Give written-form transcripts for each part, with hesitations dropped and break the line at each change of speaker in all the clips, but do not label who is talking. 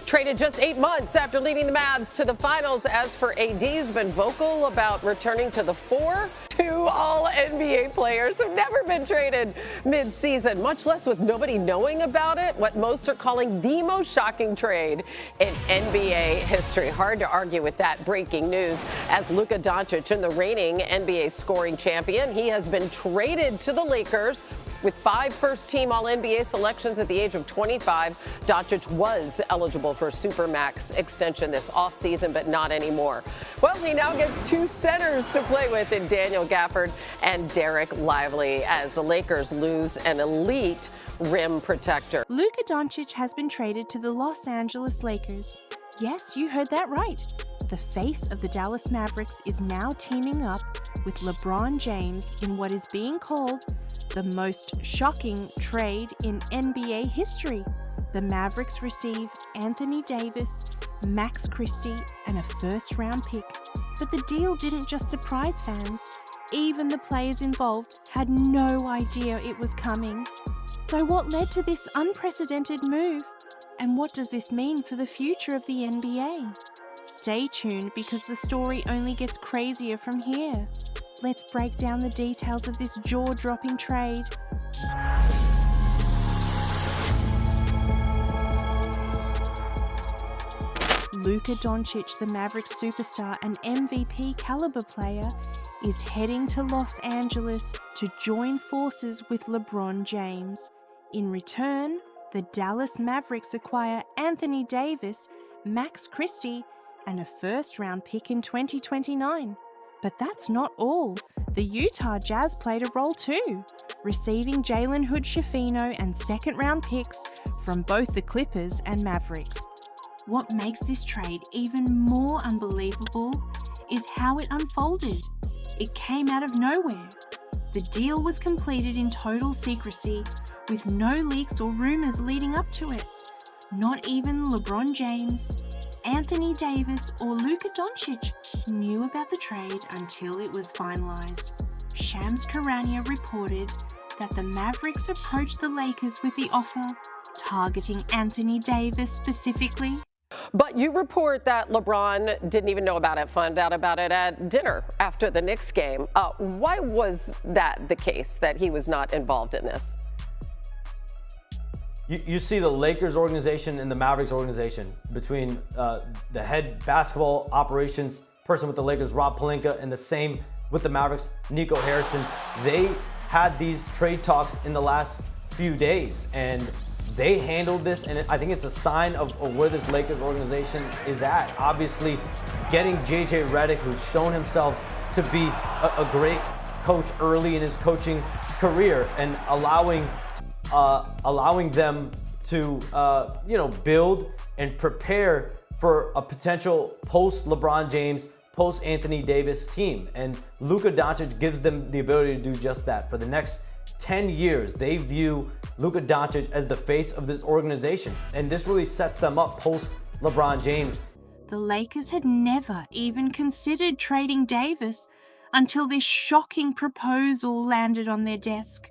Traded just 8 months after leading the Mavs to the finals. As for AD, who's been vocal about returning to the four. Two all-NBA players have never been traded mid-season, much less with nobody knowing about it. What most are calling the most shocking trade in NBA history. Hard to argue with that breaking news, as Luka Doncic, and the reigning NBA scoring champion, he has been traded to the Lakers. With 5 first-team All-NBA selections at the age of 25, Doncic was eligible for a Supermax extension this offseason, but not anymore. Well, he now gets 2 centers to play with in Daniel Gafford and Derek Lively, as the Lakers lose an elite rim protector.
Luka Doncic has been traded to the Los Angeles Lakers. Yes, you heard that right. The face of the Dallas Mavericks is now teaming up with LeBron James in what is being called the most shocking trade in NBA history. The Mavericks receive Anthony Davis, Max Christie, and a first-round pick. But the deal didn't just surprise fans. Even the players involved had no idea it was coming. So what led to this unprecedented move? And what does this mean for the future of the NBA? Stay tuned, because the story only gets crazier from here. Let's break down the details of this jaw-dropping trade. Luka Doncic, the Mavericks superstar and MVP caliber player, is heading to Los Angeles to join forces with LeBron James. In return, the Dallas Mavericks acquire Anthony Davis, Max Christie, and a first-round pick in 2029. But that's not all. The Utah Jazz played a role too, receiving Jalen Hood-Schifino and second-round picks from both the Clippers and Mavericks. What makes this trade even more unbelievable is how it unfolded. It came out of nowhere. The deal was completed in total secrecy, with no leaks or rumors leading up to it. Not even LeBron James, Anthony Davis, or Luka Doncic knew about the trade until it was finalized. Shams Charania reported that the Mavericks approached the Lakers with the offer, targeting Anthony Davis specifically.
But you report that LeBron didn't even know about it, found out about it at dinner after the Knicks game. Why was that the case, that he was not involved in this?
You see the Lakers organization and the Mavericks organization, between the head basketball operations person with the Lakers, Rob Pelinka, and the same with the Mavericks, Nico Harrison. They had these trade talks in the last few days, and they handled this, and I think it's a sign of where this Lakers organization is at. Obviously, getting JJ Redick, who's shown himself to be a great coach early in his coaching career, and allowing them to build and prepare for a potential post-LeBron James, post-Anthony Davis team. And Luka Doncic gives them the ability to do just that. For the next 10 years, they view Luka Doncic as the face of this organization. And this really sets them up post-LeBron James.
The Lakers had never even considered trading Davis until this shocking proposal landed on their desk.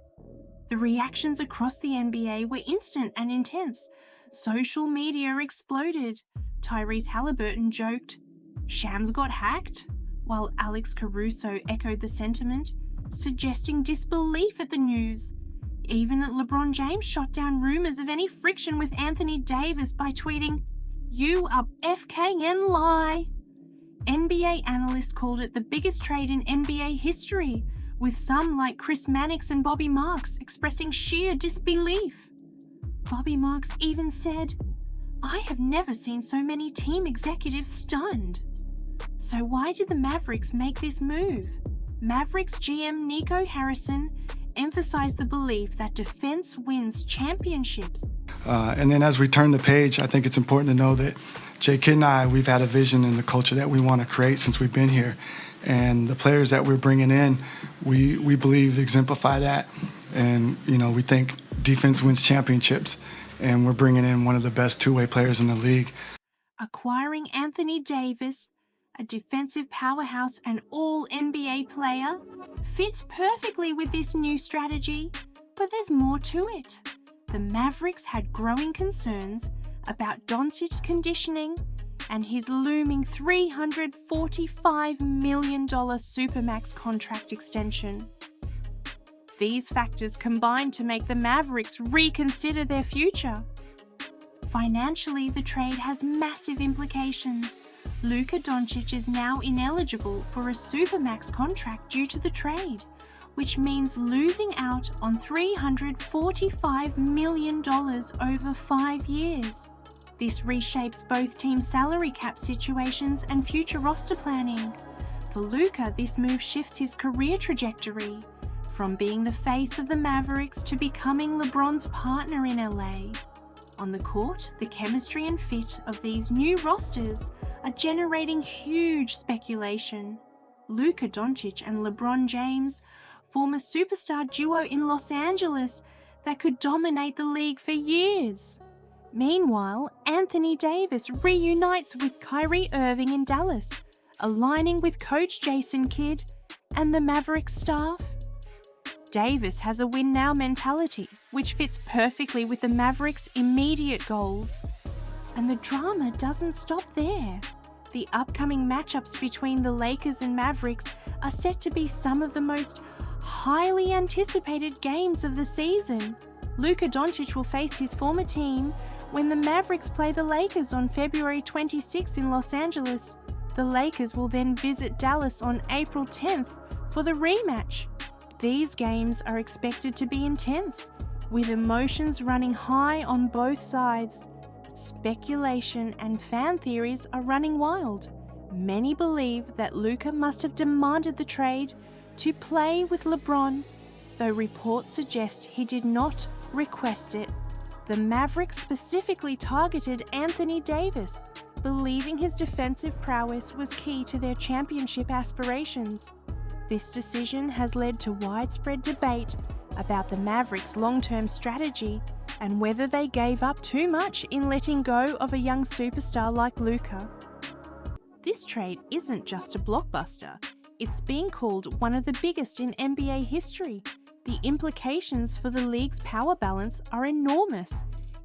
The reactions across the NBA were instant and intense. Social media exploded. Tyrese Halliburton joked, "Shams got hacked," while Alex Caruso echoed the sentiment, suggesting disbelief at the news. Even LeBron James shot down rumors of any friction with Anthony Davis by tweeting, "You are FKN lie." NBA analysts called it the biggest trade in NBA history, with some like Chris Mannix and Bobby Marks expressing sheer disbelief. Bobby Marks even said, "I have never seen so many team executives stunned." So why did the Mavericks make this move? Mavericks GM Nico Harrison emphasized the belief that defense wins championships.
And then as we turn the page, I think it's important to know that Jay Kidd and I, we've had a vision in the culture that we want to create since we've been here. And the players that we're bringing in, we believe exemplify that. And, we think defense wins championships. And we're bringing in one of the best two-way players in the league.
Acquiring Anthony Davis, a defensive powerhouse and all-NBA player, fits perfectly with this new strategy. But there's more to it. The Mavericks had growing concerns about Doncic's conditioning and his looming $345 million Supermax contract extension. These factors combine to make the Mavericks reconsider their future. Financially, the trade has massive implications. Luka Doncic is now ineligible for a Supermax contract due to the trade, which means losing out on $345 million over 5 years. This reshapes both team salary cap situations and future roster planning. For Luka, this move shifts his career trajectory, from being the face of the Mavericks to becoming LeBron's partner in LA. On the court, the chemistry and fit of these new rosters are generating huge speculation. Luka Doncic and LeBron James form a superstar duo in Los Angeles that could dominate the league for years. Meanwhile, Anthony Davis reunites with Kyrie Irving in Dallas, aligning with coach Jason Kidd and the Mavericks staff. Davis has a win-now mentality, which fits perfectly with the Mavericks' immediate goals. And the drama doesn't stop there. The upcoming matchups between the Lakers and Mavericks are set to be some of the most highly anticipated games of the season. Luka Doncic will face his former team when the Mavericks play the Lakers on February 26th in Los Angeles. The Lakers will then visit Dallas on April 10th for the rematch. These games are expected to be intense, with emotions running high on both sides. Speculation and fan theories are running wild. Many believe that Luka must have demanded the trade to play with LeBron, though reports suggest he did not request it. The Mavericks specifically targeted Anthony Davis, believing his defensive prowess was key to their championship aspirations. This decision has led to widespread debate about the Mavericks' long-term strategy and whether they gave up too much in letting go of a young superstar like Luka. This trade isn't just a blockbuster, it's being called one of the biggest in NBA history. The implications for the league's power balance are enormous.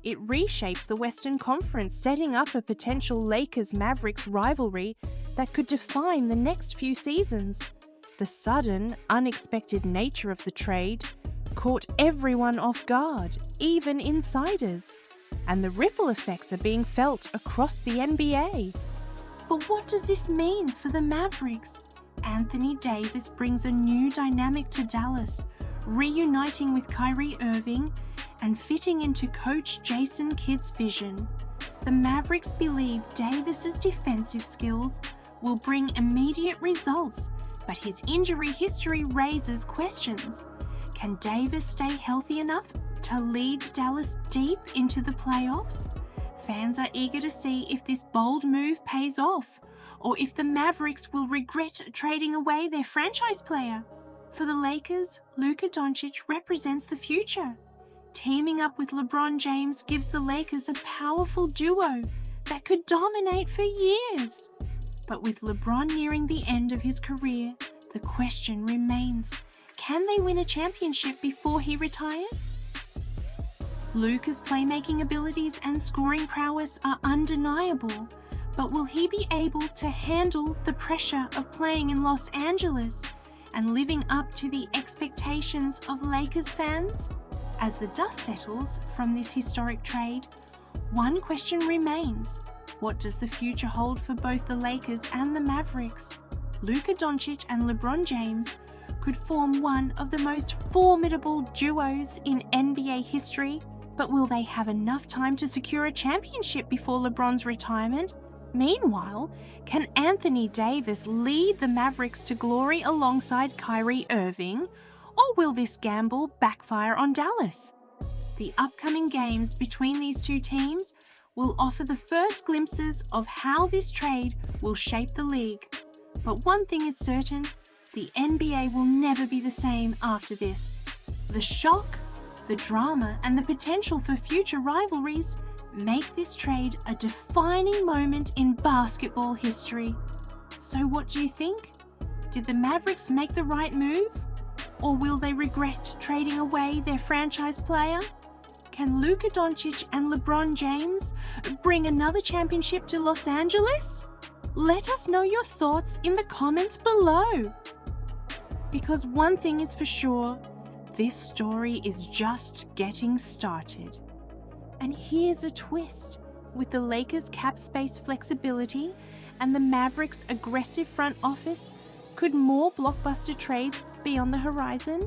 It reshapes the Western Conference, setting up a potential Lakers-Mavericks rivalry that could define the next few seasons. The sudden, unexpected nature of the trade caught everyone off guard, even insiders, and the ripple effects are being felt across the NBA. But what does this mean for the Mavericks? Anthony Davis brings a new dynamic to Dallas, reuniting with Kyrie Irving and fitting into coach Jason Kidd's vision. The Mavericks believe Davis's defensive skills will bring immediate results, but his injury history raises questions. Can Davis stay healthy enough to lead Dallas deep into the playoffs? Fans are eager to see if this bold move pays off, or if the Mavericks will regret trading away their franchise player. For the Lakers, Luka Doncic represents the future. Teaming up with LeBron James gives the Lakers a powerful duo that could dominate for years. But with LeBron nearing the end of his career, the question remains, can they win a championship before he retires? Luka's playmaking abilities and scoring prowess are undeniable, but will he be able to handle the pressure of playing in Los Angeles and living up to the expectations of Lakers fans? As the dust settles from this historic trade, one question remains. What does the future hold for both the Lakers and the Mavericks? Luka Doncic and LeBron James could form one of the most formidable duos in NBA history, but will they have enough time to secure a championship before LeBron's retirement? Meanwhile, can Anthony Davis lead the Mavericks to glory alongside Kyrie Irving, or will this gamble backfire on Dallas? The upcoming games between these two teams will offer the first glimpses of how this trade will shape the league. But one thing is certain, the NBA will never be the same after this. The shock, the drama, and the potential for future rivalries make this trade a defining moment in basketball history. So what do you think? Did the Mavericks make the right move? Or will they regret trading away their franchise player? Can Luka Doncic and LeBron James bring another championship to Los Angeles? Let us know your thoughts in the comments below. Because one thing is for sure, this story is just getting started. And here's a twist. With the Lakers' cap space flexibility and the Mavericks' aggressive front office, could more blockbuster trades be on the horizon?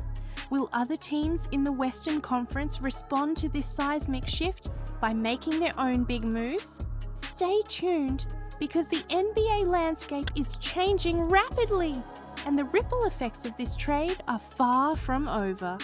Will other teams in the Western Conference respond to this seismic shift by making their own big moves? Stay tuned, because the NBA landscape is changing rapidly, and the ripple effects of this trade are far from over.